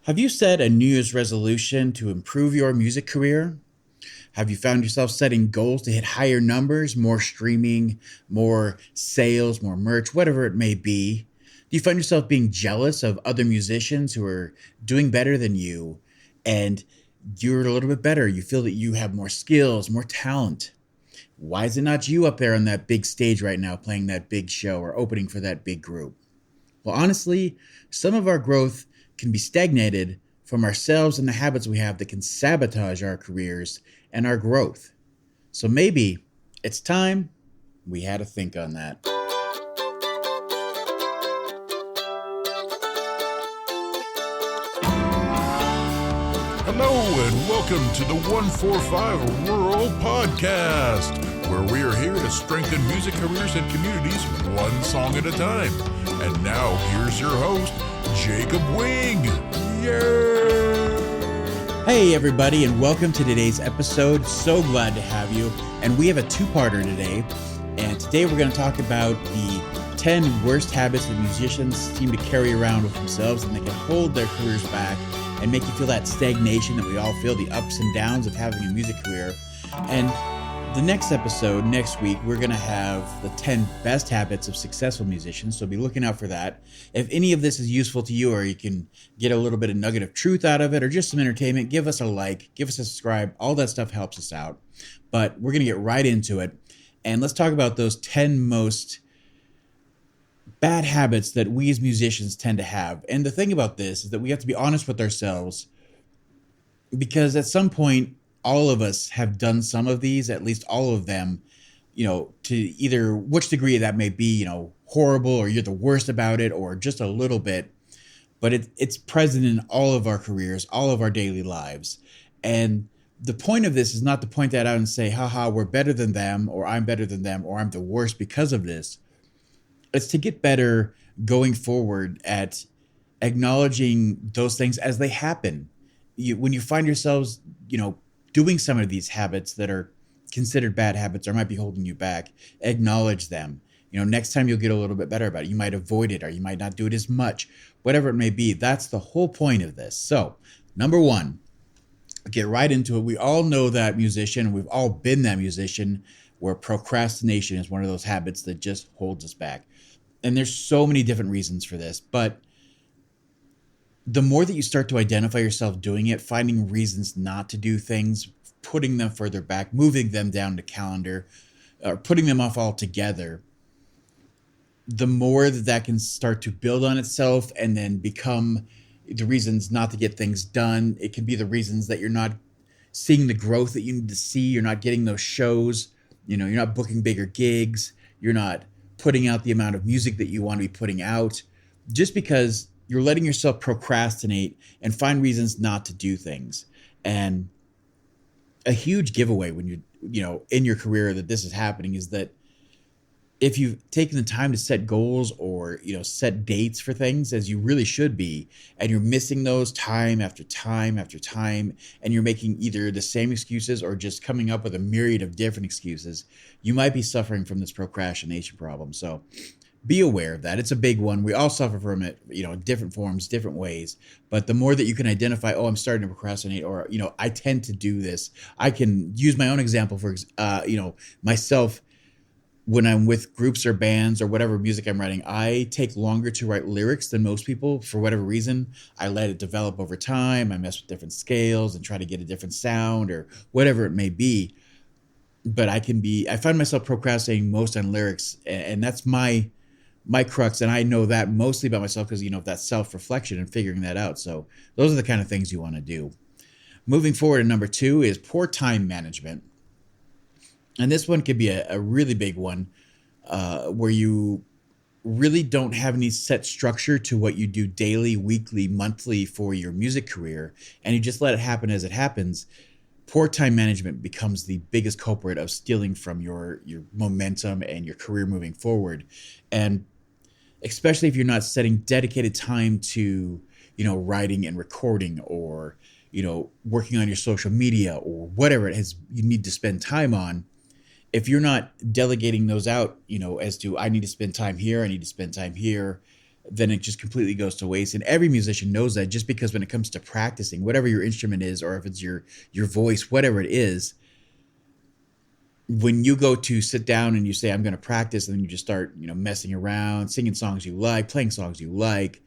Have you set a New Year's resolution to improve your music career? Have you found yourself setting goals to hit higher numbers, more streaming, more sales, more merch, whatever it may be? Do you find yourself being jealous of other musicians who are doing better than you and you're a little bit better? You feel that you have more skills, more talent. Why is it not you up there on that big stage right now playing that big show or opening for that big group? Well, honestly, some of our growth can be stagnated from ourselves and the habits we have that can sabotage our careers and our growth. So maybe it's time we had to think on that. Hello and welcome to the 145 Rural Podcast, where we are here to strengthen music careers and communities one song at a time. And now here's your host, Jacob Wing. Yay! Hey everybody, and welcome to today's episode. So glad to have you. And we have a two-parter today. And today we're going to talk about the 10 worst habits that musicians seem to carry around with themselves, and they can hold their careers back and make you feel that stagnation that we all feel, the ups and downs of having a music career. And the next episode, next week, we're going to have the 10 best habits of successful musicians, so be looking out for that. If any of this is useful to you, or you can get a little bit of nugget of truth out of it, or just some entertainment, give us a like, give us a subscribe. All that stuff helps us out. But we're going to get right into it, and let's talk about those 10 most bad habits that we as musicians tend to have. And the thing about this is that we have to be honest with ourselves, because at some point, all of us have done some of these, at least all of them, to either which degree that may be, horrible, or you're the worst about it, or just a little bit. But it's present in all of our careers, all of our daily lives. And the point of this is not to point that out and say, haha, we're better than them, or I'm better than them, or I'm the worst because of this. It's to get better going forward at acknowledging those things as they happen. When you find yourselves, doing some of these habits that are considered bad habits or might be holding you back, acknowledge them. Next time you'll get a little bit better about it. You might avoid it, or you might not do it as much, whatever it may be. That's the whole point of this. So, number one, get right into it. We all know that musician. We've all been that musician where procrastination is one of those habits that just holds us back. And there's so many different reasons for this, but the more that you start to identify yourself doing it, finding reasons not to do things, putting them further back, moving them down the calendar, or putting them off altogether, the more that can start to build on itself and then become the reasons not to get things done. It can be the reasons that you're not seeing the growth that you need to see. You're not getting those shows. You're not booking bigger gigs. You're not putting out the amount of music that you want to be putting out, just because you're letting yourself procrastinate and find reasons not to do things. And a huge giveaway when in your career that this is happening is that if you've taken the time to set goals or, set dates for things as you really should be, and you're missing those time after time after time, and you're making either the same excuses or just coming up with a myriad of different excuses, you might be suffering from this procrastination problem. So be aware of that. It's a big one. We all suffer from it, different forms, different ways. But the more that you can identify, I'm starting to procrastinate, or, I tend to do this. I can use my own example for, myself. When I'm with groups or bands or whatever music I'm writing, I take longer to write lyrics than most people for whatever reason. I let it develop over time. I mess with different scales and try to get a different sound or whatever it may be. But I find myself procrastinating most on lyrics, and that's my crux. And I know that mostly about myself because, that self-reflection and figuring that out. So those are the kind of things you want to do. Moving forward to number 2 is poor time management. And this one could be a really big one where you really don't have any set structure to what you do daily, weekly, monthly for your music career, and you just let it happen as it happens. Poor time management becomes the biggest culprit of stealing from your momentum and your career moving forward. And especially if you're not setting dedicated time to, writing and recording, or, working on your social media, or whatever it is you need to spend time on. If you're not delegating those out, as to I need to spend time here, I need to spend time here, then it just completely goes to waste. And every musician knows that, just because when it comes to practicing, whatever your instrument is, or if it's your voice, whatever it is, when you go to sit down and you say, I'm going to practice, and then you just start, messing around, singing songs you like, playing songs you like,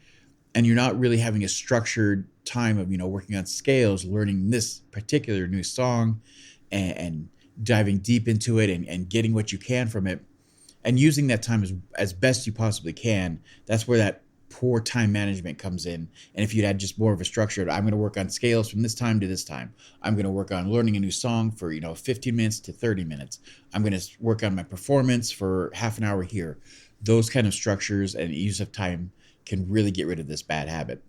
and you're not really having a structured time of, working on scales, learning this particular new song, and diving deep into it, and getting what you can from it, and using that time as best you possibly can. That's where that poor time management comes in. And if you'd had just more of a structure, I'm going to work on scales from this time to this time. I'm going to work on learning a new song for, 15 minutes to 30 minutes. I'm going to work on my performance for half an hour here. Those kind of structures and use of time can really get rid of this bad habit.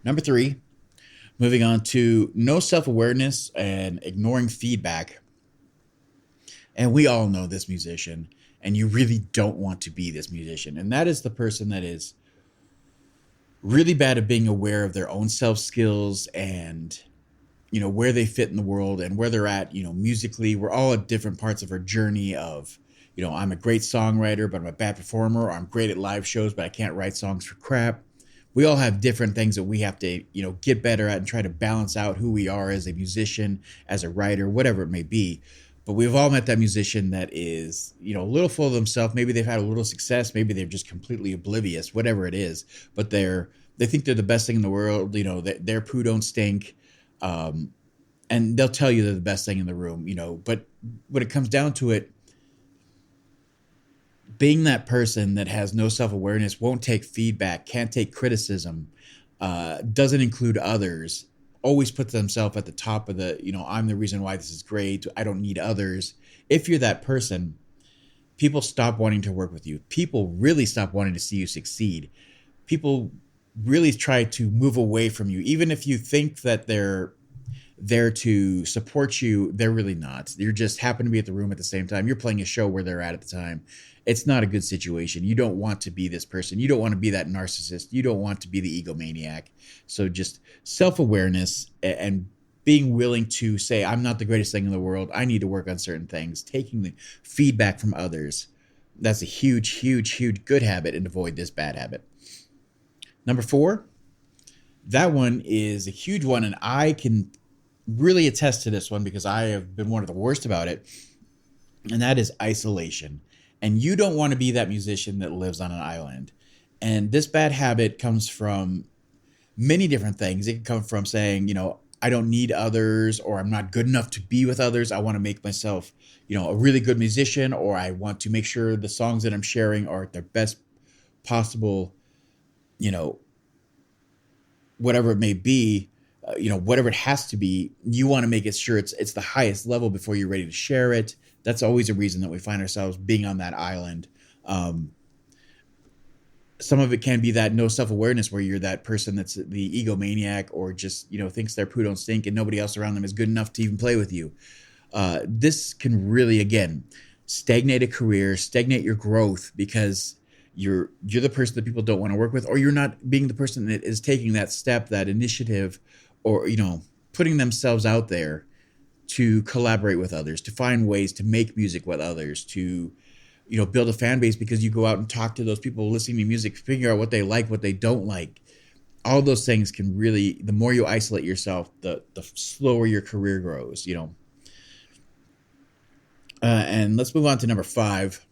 Number 3, moving on to no self-awareness and ignoring feedback. And we all know this musician, and you really don't want to be this musician. And that is the person that is really bad at being aware of their own self skills and, where they fit in the world and where they're at, musically. We're all at different parts of our journey of, I'm a great songwriter, but I'm a bad performer, or I'm great at live shows, but I can't write songs for crap. We all have different things that we have to, get better at and try to balance out who we are as a musician, as a writer, whatever it may be. But we've all met that musician that is, a little full of themselves. Maybe they've had a little success. Maybe they're just completely oblivious, whatever it is. But they think they're the best thing in the world. Their poo don't stink. And they'll tell you they're the best thing in the room, But when it comes down to it, being that person that has no self-awareness, won't take feedback, can't take criticism, doesn't include others, always puts themselves at the top of the, I'm the reason why this is great, I don't need others. If you're that person, people stop wanting to work with you. People really stop wanting to see you succeed. People really try to move away from you. Even if you think that they're there to support you, they're really not. You just happen to be at the room at the same time. You're playing a show where they're at the time. It's not a good situation. You don't want to be this person. You don't want to be that narcissist. You don't want to be the egomaniac. So just self-awareness and being willing to say, I'm not the greatest thing in the world. I need to work on certain things. Taking the feedback from others. That's a huge, huge, huge good habit, and avoid this bad habit. Number 4, that one is a huge one, and I can really attest to this one because I have been one of the worst about it, and that is isolation. And you don't want to be that musician that lives on an island. And this bad habit comes from many different things. It can come from saying, I don't need others, or I'm not good enough to be with others. I want to make myself, a really good musician, or I want to make sure the songs that I'm sharing are at their best possible, whatever it may be, whatever it has to be. You want to make it sure it's the highest level before you're ready to share it. That's always a reason that we find ourselves being on that island. Some of it can be that no self-awareness, where you're that person that's the egomaniac, or just, thinks their poo don't stink and nobody else around them is good enough to even play with you. This can really, again, stagnate a career, stagnate your growth, because you're the person that people don't want to work with, or you're not being the person that is taking that step, that initiative, or, putting themselves out there to collaborate with others, to find ways to make music with others, to, build a fan base, because you go out and talk to those people listening to music, figure out what they like, what they don't like. All those things can really, the more you isolate yourself, the slower your career grows, And let's move on to number 5,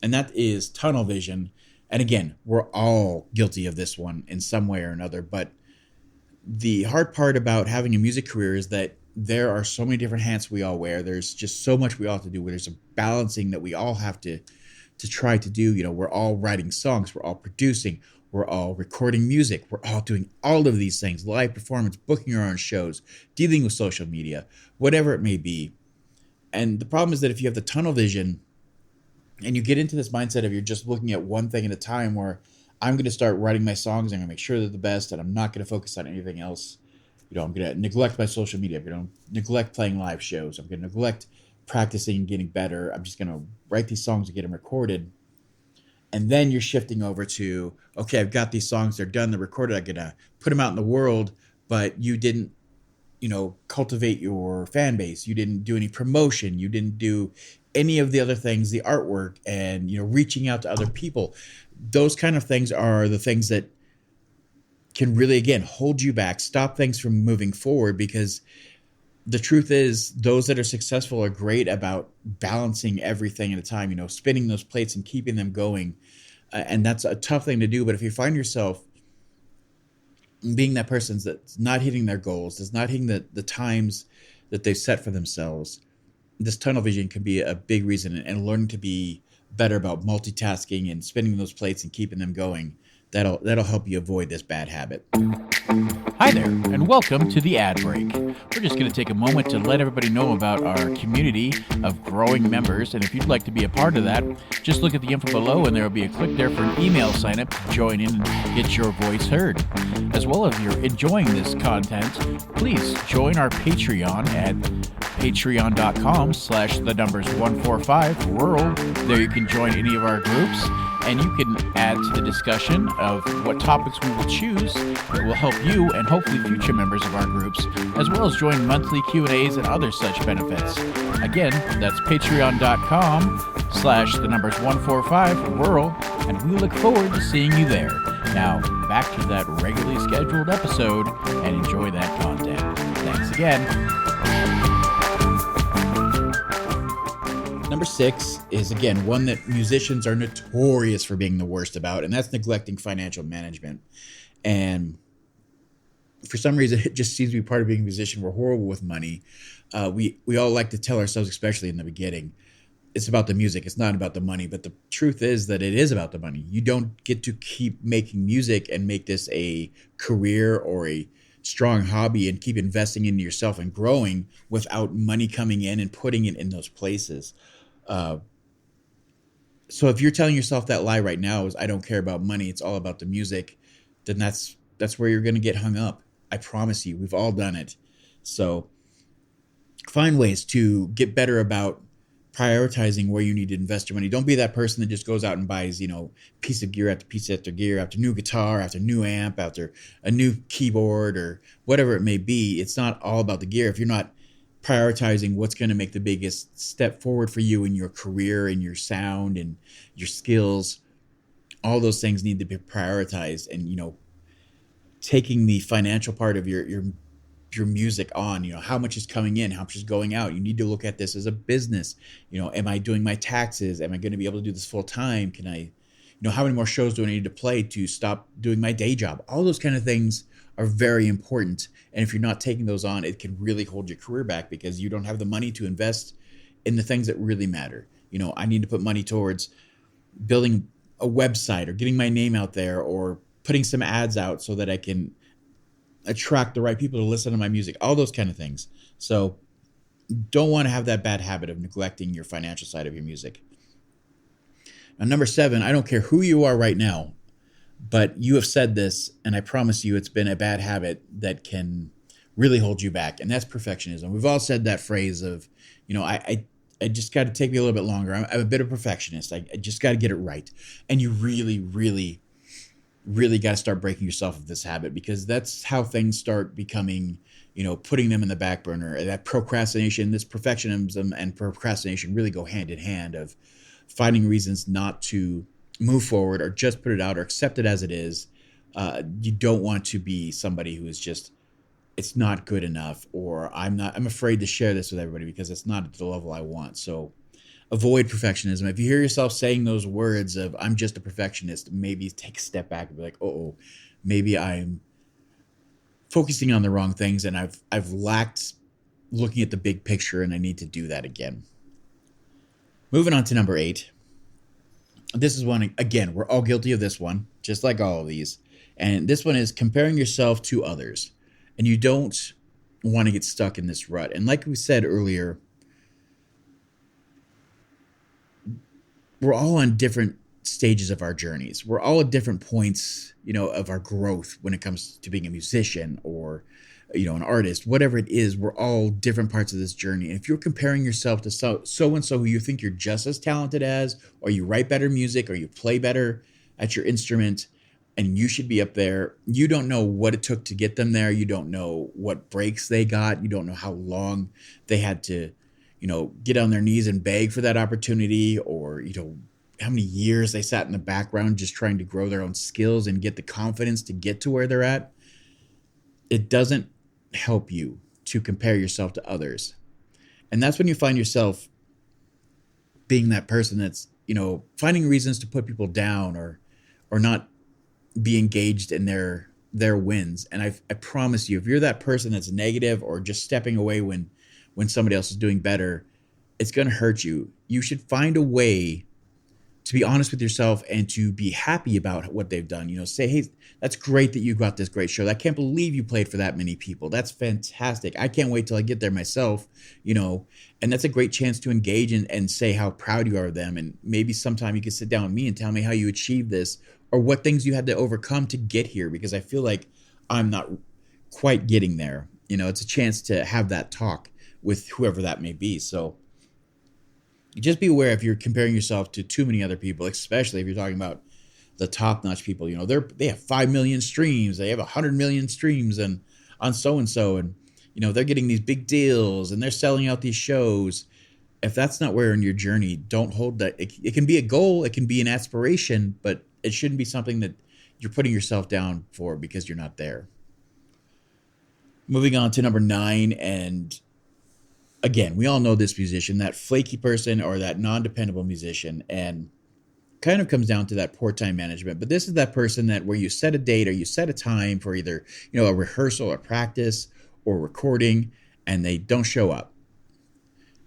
and that is tunnel vision. And again, we're all guilty of this one in some way or another. But the hard part about having a music career is that there are so many different hats we all wear. There's just so much we all have to do. There's a balancing that we all have to try to do. We're all writing songs. We're all producing. We're all recording music. We're all doing all of these things. Live performance, booking our own shows, dealing with social media, whatever it may be. And the problem is that if you have the tunnel vision and you get into this mindset of you're just looking at one thing at a time, where I'm going to start writing my songs, I'm going to make sure they're the best, and I'm not going to focus on anything else. I'm going to neglect my social media. I'm going to neglect playing live shows. I'm going to neglect practicing and getting better. I'm just going to write these songs and get them recorded. And then you're shifting over to, okay, I've got these songs. They're done. They're recorded. I'm going to put them out in the world. But you didn't, cultivate your fan base. You didn't do any promotion. You didn't do any of the other things, the artwork and, reaching out to other people. Those kind of things are the things that can really, again, hold you back, stop things from moving forward, because the truth is those that are successful are great about balancing everything at a time, spinning those plates and keeping them going. And that's a tough thing to do. But if you find yourself being that person that's not hitting their goals, that's not hitting the times that they've set for themselves, this tunnel vision can be a big reason. And learning to be better about multitasking and spinning those plates and keeping them going, that'll help you avoid this bad habit. Hi there, and welcome to the ad break. We're just going to take a moment to let everybody know about our community of growing members, and if you'd like to be a part of that, just look at the info below and there will be a click there for an email sign up to join in and get your voice heard. As well, if you're enjoying this content, please join our Patreon at patreon.com/145rural. There you can join any of our groups, and you can add to the discussion of what topics we will choose that will help you and hopefully future members of our groups, as well as join monthly Q&As and other such benefits. Again, that's patreon.com/145rural, and we look forward to seeing you there. Now, back to that regularly scheduled episode, and enjoy that content. Thanks again. Number 6 is, again, one that musicians are notorious for being the worst about, and that's neglecting financial management. And for some reason, it just seems to be part of being a musician. We're horrible with money. We all like to tell ourselves, especially in the beginning, it's about the music. It's not about the money. But the truth is that it is about the money. You don't get to keep making music and make this a career or a strong hobby and keep investing into yourself and growing without money coming in and putting it in those places. So if you're telling yourself that lie right now is, I don't care about money, it's all about the music, then that's where you're going to get hung up. I promise you, we've all done it. So find ways to get better about prioritizing where you need to invest your money. Don't be that person that just goes out and buys, piece of gear after piece after gear, after new guitar, after new amp, after a new keyboard or whatever it may be. It's not all about the gear. If you're not prioritizing what's going to make the biggest step forward for you in your career and your sound and your skills, all those things need to be prioritized. And, taking the financial part of your music on, how much is coming in, how much is going out. You need to look at this as a business. Am I doing my taxes? Am I going to be able to do this full time? Can I, how many more shows do I need to play to stop doing my day job? All those kind of things are very important. And if you're not taking those on, it can really hold your career back because you don't have the money to invest in the things that really matter. I need to put money towards building a website or getting my name out there or putting some ads out so that I can attract the right people to listen to my music, all those kind of things. So don't want to have that bad habit of neglecting your financial side of your music. Now, number 7, I don't care who you are right now, but you have said this, and I promise you it's been a bad habit that can really hold you back, and that's perfectionism. We've all said that phrase of, I just got to take me a little bit longer. I'm a bit of a perfectionist. I just got to get it right. And you really, really, really got to start breaking yourself of this habit, because that's how things start becoming, putting them in the back burner. That procrastination, this perfectionism and procrastination really go hand in hand, of finding reasons not to move forward or just put it out or accept it as it is. You don't want to be somebody who is just, it's not good enough, or I'm afraid to share this with everybody because it's not at the level I want. So avoid perfectionism. If you hear yourself saying those words of, I'm just a perfectionist, maybe take a step back and be like, oh, maybe I'm focusing on the wrong things and I've lacked looking at the big picture, and I need to do that again. Moving on to number 8. This is one, again, we're all guilty of this one, just like all of these. And this one is comparing yourself to others. And you don't want to get stuck in this rut. And like we said earlier, we're all on different stages of our journeys. We're all at different points, of our growth when it comes to being a musician or, an artist, whatever it is. We're all different parts of this journey. And if you're comparing yourself to so-and-so who you think you're just as talented as, or you write better music, or you play better at your instrument, and you should be up there. You don't know what it took to get them there. You don't know what breaks they got. You don't know how long they had to, get on their knees and beg for that opportunity, or, how many years they sat in the background just trying to grow their own skills and get the confidence to get to where they're at. It doesn't help you to compare yourself to others. And that's when you find yourself being that person that's, finding reasons to put people down or not be engaged in their wins. And I promise you, if you're that person that's negative or just stepping away when somebody else is doing better, it's going to hurt you. You should find a way to be honest with yourself and to be happy about what they've done. Say, hey, that's great that you got this great show. I can't believe you played for that many people. That's fantastic. I can't wait till I get there myself, and that's a great chance to engage and say how proud you are of them. And maybe sometime you can sit down with me and tell me how you achieved this or what things you had to overcome to get here, because I feel like I'm not quite getting there. It's a chance to have that talk with whoever that may be. So just be aware if you're comparing yourself to too many other people, especially if you're talking about the top-notch people. They have 5 million streams, they have 100 million streams, and on so-and-so, and they're getting these big deals and they're selling out these shows. If that's not where in your journey, don't hold that. It can be a goal, it can be an aspiration, but it shouldn't be something that you're putting yourself down for because you're not there. Moving on to number 9, and again, we all know this musician, that flaky person or that non-dependable musician, and kind of comes down to that poor time management. But this is that person that where you set a date or you set a time for either, a rehearsal or practice or recording, and they don't show up.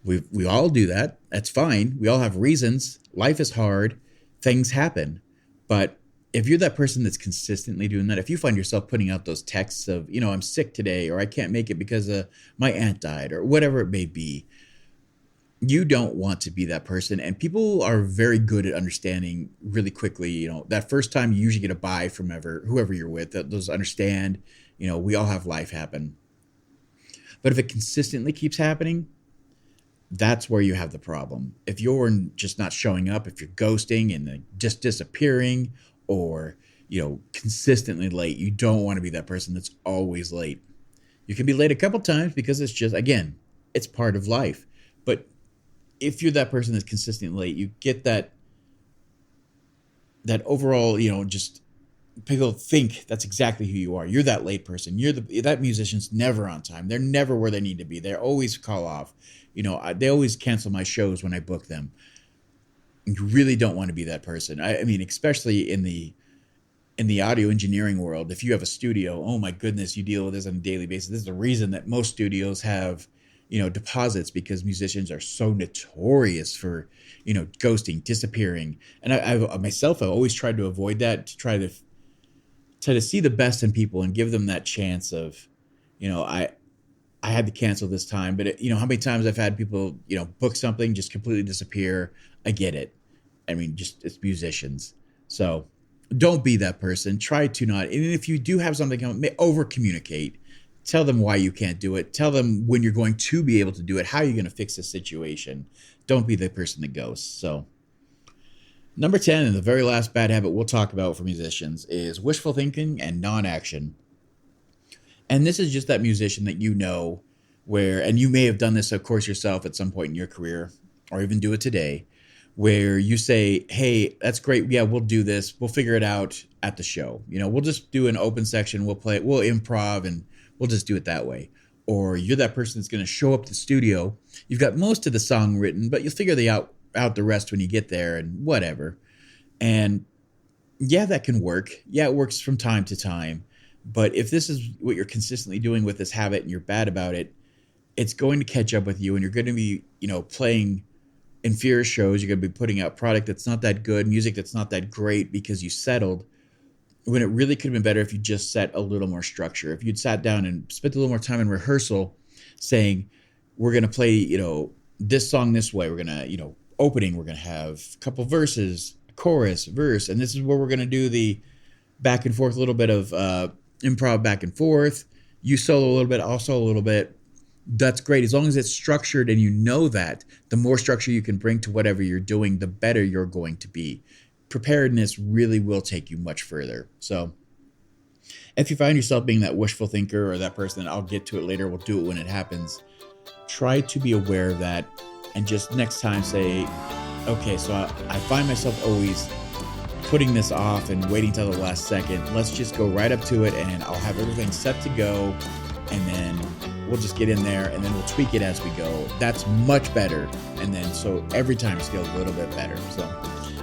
We all do that. That's fine. We all have reasons. Life is hard. Things happen. But if you're that person that's consistently doing that, if you find yourself putting out those texts of, I'm sick today, or I can't make it because my aunt died, or whatever it may be, you don't want to be that person. And people are very good at understanding really quickly. That first time you usually get a bye from whoever you're with, those understand, we all have life happen. But if it consistently keeps happening, that's where you have the problem. If you're just not showing up, if you're ghosting and just disappearing, or, consistently late, you don't want to be that person that's always late. You can be late a couple times because it's just, again, it's part of life. But if you're that person that's consistently late, you get that overall, just people think that's exactly who you are. You're that late person. That musician's never on time. They're never where they need to be. They always call off. They always cancel my shows when I book them. You really don't want to be that person. I mean, especially in the audio engineering world, if you have a studio, oh my goodness, you deal with this on a daily basis. This is the reason that most studios have, deposits, because musicians are so notorious for, ghosting, disappearing. And I myself, I've always tried to avoid that, to try to see the best in people and give them that chance of, I had to cancel this time, but how many times I've had people, book something, just completely disappear. I get it. I mean, it's musicians. So don't be that person. Try to not. And if you do have something come, over communicate. Tell them why you can't do it. Tell them when you're going to be able to do it, how you're going to fix the situation. Don't be the person that ghosts. So number 10, and the very last bad habit we'll talk about for musicians, is wishful thinking and non-action. And this is just that musician that and you may have done this, of course, yourself at some point in your career, or even do it today, where you say, hey, that's great. Yeah, we'll do this. We'll figure it out at the show. We'll just do an open section. We'll play it. We'll improv, and we'll just do it that way. Or you're that person that's going to show up to the studio. You've got most of the song written, but you'll figure out the rest when you get there and whatever. And yeah, that can work. Yeah, it works from time to time. But if this is what you're consistently doing with this habit and you're bad about it, it's going to catch up with you, and you're going to be, playing inferior shows. You're going to be putting out product that's not that good, music that's not that great because you settled, when it really could have been better if you just set a little more structure. If you'd sat down and spent a little more time in rehearsal saying, we're going to play, this song this way. We're going to, opening, we're going to have a couple verses, chorus, verse, and this is where we're going to do the back and forth, a little bit of improv back and forth. You solo a little bit, I'll solo a little bit. That's great. As long as it's structured and that, the more structure you can bring to whatever you're doing, the better you're going to be. preparedness really will take you much further. So if you find yourself being that wishful thinker or that person that I'll get to it later, we'll do it when it happens, try to be aware of that and just next time say, okay, so I find myself always putting this off and waiting till the last second. Let's just go right up to it and I'll have everything set to go, and then we'll just get in there and then we'll tweak it as we go. That's much better. And then so every time it's a little bit better. So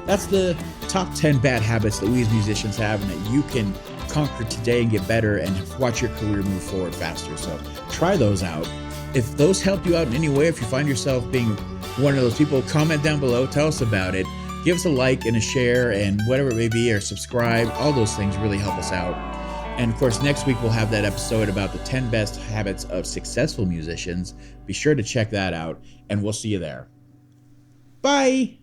that's the top 10 bad habits that we as musicians have and that you can conquer today and get better and watch your career move forward faster. So try those out. If those help you out in any way, if you find yourself being one of those people, comment down below, tell us about it. Give us a like and a share and whatever it may be, or subscribe. All those things really help us out. And of course, next week we'll have that episode about the 10 best habits of successful musicians. Be sure to check that out, and we'll see you there. Bye!